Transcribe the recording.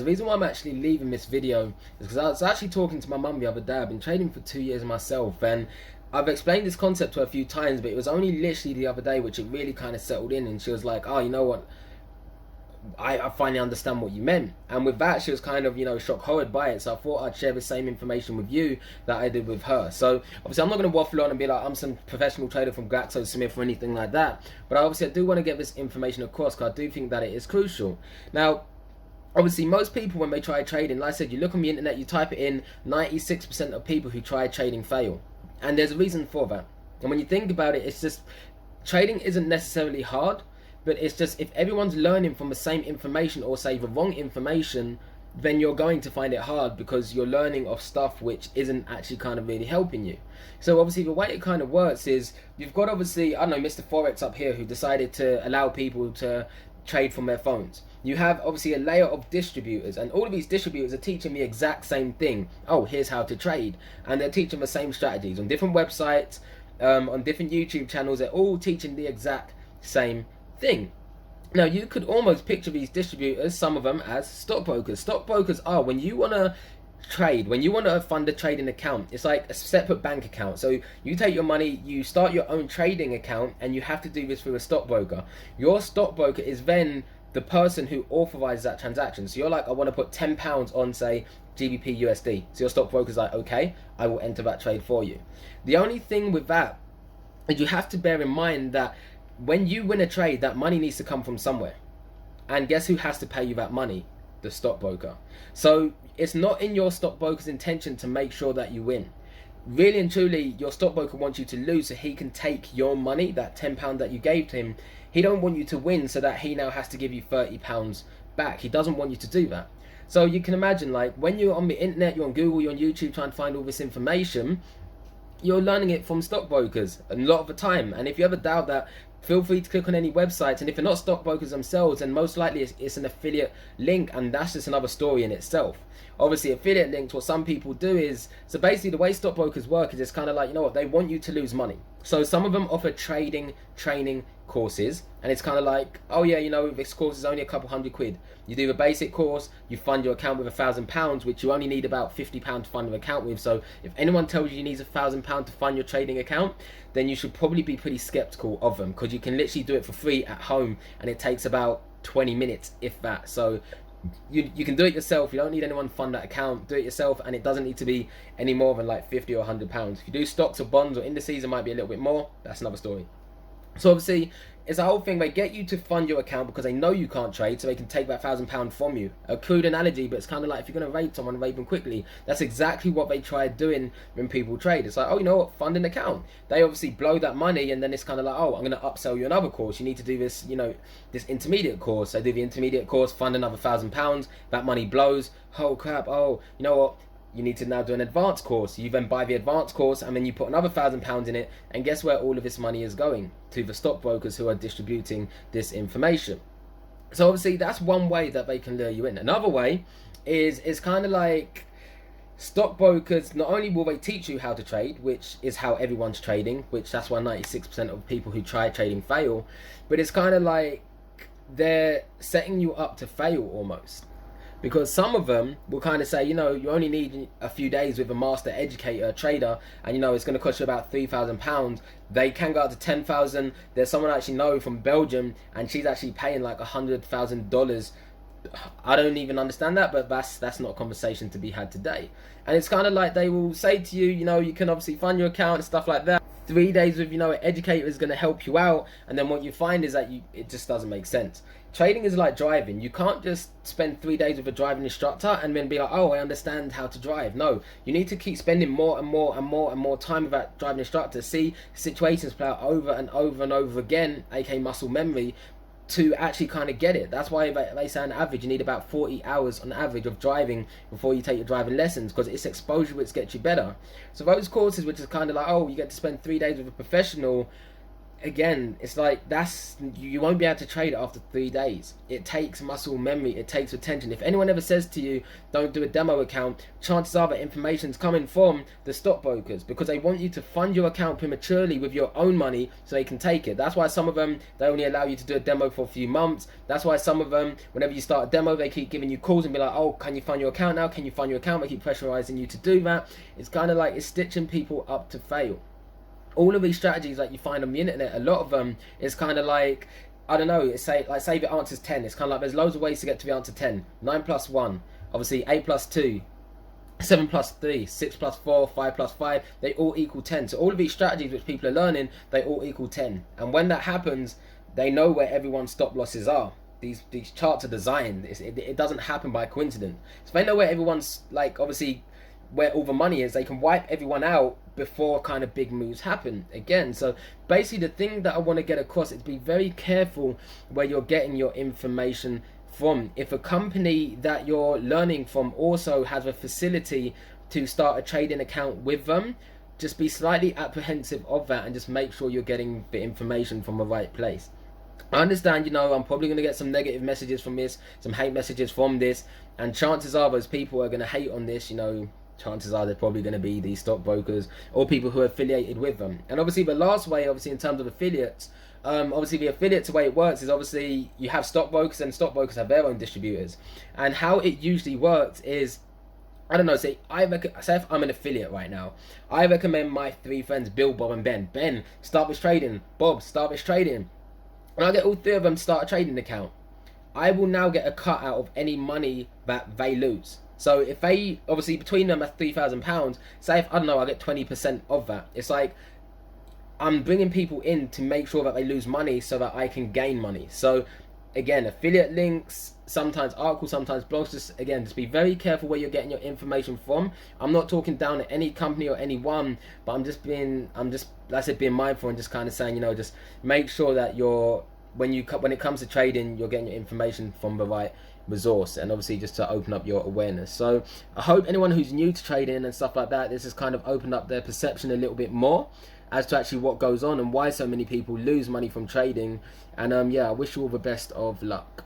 reason why I'm actually leaving this video is because I was actually talking to my mum the other day. I've been trading for 2 years myself, and I've explained this concept to her a few times, but it was only literally the other day which it really kind of settled in, and she was like, oh, you know what, I finally understand what you meant. And with that, she was kind of, shock horrored by it. So I thought I'd share the same information with you that I did with her. So obviously I'm not going to waffle on and be like I'm some professional trader from GlaxoSmith or anything like that, but obviously I do want to get this information across because I do think that it is crucial. Now, obviously most people, when they try trading, like I said, you look on the internet, you type it in, 96% of people who try trading fail. And there's a reason for that. And when you think about it, it's just, trading isn't necessarily hard, but it's just, if everyone's learning from the same information, or say the wrong information, then you're going to find it hard because you're learning of stuff which isn't actually kind of really helping you. So obviously the way it kind of works is, you've got obviously, I don't know, Mr. Forex up here who decided to allow people to trade from their phones. You have obviously a layer of distributors, and all of these distributors are teaching the exact same thing. Oh, here's how to trade. And they're teaching the same strategies on different websites, on different YouTube channels. They're all teaching the exact same thing. Now, you could almost picture these distributors, some of them, as stockbrokers. Stockbrokers are, when you want to trade, when you want to fund a trading account, it's like a separate bank account. So you take your money, you start your own trading account, and you have to do this through a stockbroker. Your stockbroker is then the person who authorizes that transaction. So you're like, I want to put £10 on, say, GBP USD. So your stockbroker's like, okay, I will enter that trade for you. The only thing with that is you have to bear in mind that when you win a trade, that money needs to come from somewhere. And guess who has to pay you that money? The stockbroker. So it's not in your stockbroker's intention to make sure that you win. Really and truly, your stockbroker wants you to lose so he can take your money, that £10 that you gave to him. He don't want you to win so that he now has to give you £30 back. He doesn't want you to do that. So you can imagine, like, when you're on the internet, you're on Google, you're on YouTube trying to find all this information, you're learning it from stockbrokers a lot of the time. And if you ever doubt that, feel free to click on any websites, and if they're not stockbrokers themselves, then most likely it's an affiliate link, and that's just another story in itself. Obviously, affiliate links, what some people do is, so basically the way stockbrokers work is, it's kind of like, you know what, they want you to lose money. So some of them offer trading training courses, and it's kind of like, oh yeah, this course is only a couple £100. You do the basic course, you fund your account with £1,000, which you only need about £50 to fund an account with. So if anyone tells you need £1,000 to fund your trading account, then you should probably be pretty skeptical of them, because you can literally do it for free at home, and it takes about 20 minutes, if that. So you can do it yourself. You don't need anyone to fund that account. Do it yourself, and it doesn't need to be any more than like £50 or £100. If you do stocks or bonds or indices, it might be a little bit more. That's another story. So obviously, it's a whole thing. They get you to fund your account because they know you can't trade, so they can take that £1,000 from you. A crude analogy, but it's kind of like, if you're going to rape someone, rape them quickly. That's exactly what they try doing when people trade. It's like, oh, you know what, fund an account. They obviously blow that money, and then it's kind of like, oh, I'm going to upsell you another course. You need to do this, this intermediate course. They do the intermediate course, fund another £1,000. That money blows. Oh crap! Oh, you know what? You need to now do an advanced course. You then buy the advanced course, and then you put another £1,000 in it, and guess where all of this money is going? To the stockbrokers who are distributing this information. So obviously that's one way that they can lure you in. Another way is kind of like, stockbrokers, not only will they teach you how to trade, which is how everyone's trading, which that's why 96% of people who try trading fail, but it's kind of like they're setting you up to fail almost. Because some of them will kind of say, you only need a few days with a master educator, a trader, and it's going to cost you about £3,000. They can go up to $10,000. There's someone I actually know from Belgium, and she's actually paying like $100,000. I don't even understand that, but that's not a conversation to be had today. And it's kind of like, they will say to you, you can obviously fund your account and stuff like that. 3 days with, an educator is going to help you out, and then what you find is that it just doesn't make sense. Trading is like driving. You can't just spend 3 days with a driving instructor and then be like, oh, I understand how to drive. No, you need to keep spending more and more and more and more time with that driving instructor. See situations play out over and over and over again, aka muscle memory, to actually kind of get it. That's why they say on average you need about 40 hours on average of driving before you take your driving lessons, because it's exposure which gets you better. So those courses which is kind of like, oh, you get to spend 3 days with a professional, again, it's like you won't be able to trade it after 3 days. It takes muscle memory, it takes attention. If anyone ever says to you, don't do a demo account, chances are that information's coming from the stockbrokers, because they want you to fund your account prematurely with your own money so they can take it. That's why some of them, they only allow you to do a demo for a few months. That's why some of them, whenever you start a demo, they keep giving you calls and be like, oh, can you fund your account now? Can you fund your account? They keep pressurizing you to do that. It's kind of like, it's stitching people up to fail. All of these strategies that you find on the internet, a lot of them is kind of like, I don't know, it's say the answer's 10. It's kind of like there's loads of ways to get to the answer 10. 9 plus 1, obviously 8 plus 2, 7 plus 3, 6 plus 4, 5 plus 5, they all equal 10. So all of these strategies which people are learning, they all equal 10. And when that happens, they know where everyone's stop losses are. These charts are designed. It doesn't happen by coincidence. So they know where everyone's, like, obviously, where all the money is, they can wipe everyone out before kind of big moves happen again. So basically the thing that I want to get across is, be very careful where you're getting your information from. If a company that you're learning from also has a facility to start a trading account with them, just be slightly apprehensive of that and just make sure you're getting the information from the right place. I understand, you know, I'm probably going to get some negative messages from this, some hate messages from this, and chances are those people are going to hate on this, you know, chances are they're probably going to be these stockbrokers or people who are affiliated with them. And obviously the last way, obviously in terms of affiliates, obviously the affiliates, the way it works is, obviously you have stockbrokers and stockbrokers have their own distributors. And how it usually works is, I don't know, say if I'm an affiliate right now, I recommend my 3 friends, Bill, Bob and Ben. Ben, start this trading. Bob, start this trading. And I get all 3 of them to start a trading account. I will now get a cut out of any money that they lose. So if they, obviously between them, that's £3,000, say if, I don't know, I get 20% of that. It's like, I'm bringing people in to make sure that they lose money so that I can gain money. So again, affiliate links, sometimes articles, sometimes blogs, just be very careful where you're getting your information from. I'm not talking down at any company or anyone, but I'm just, like I said, being mindful and just kind of saying, you know, just make sure that you're, when it comes to trading, you're getting your information from the right resource, and obviously just to open up your awareness. So I hope anyone who's new to trading and stuff like that, this has kind of opened up their perception a little bit more as to actually what goes on and why so many people lose money from trading. And yeah, I wish you all the best of luck.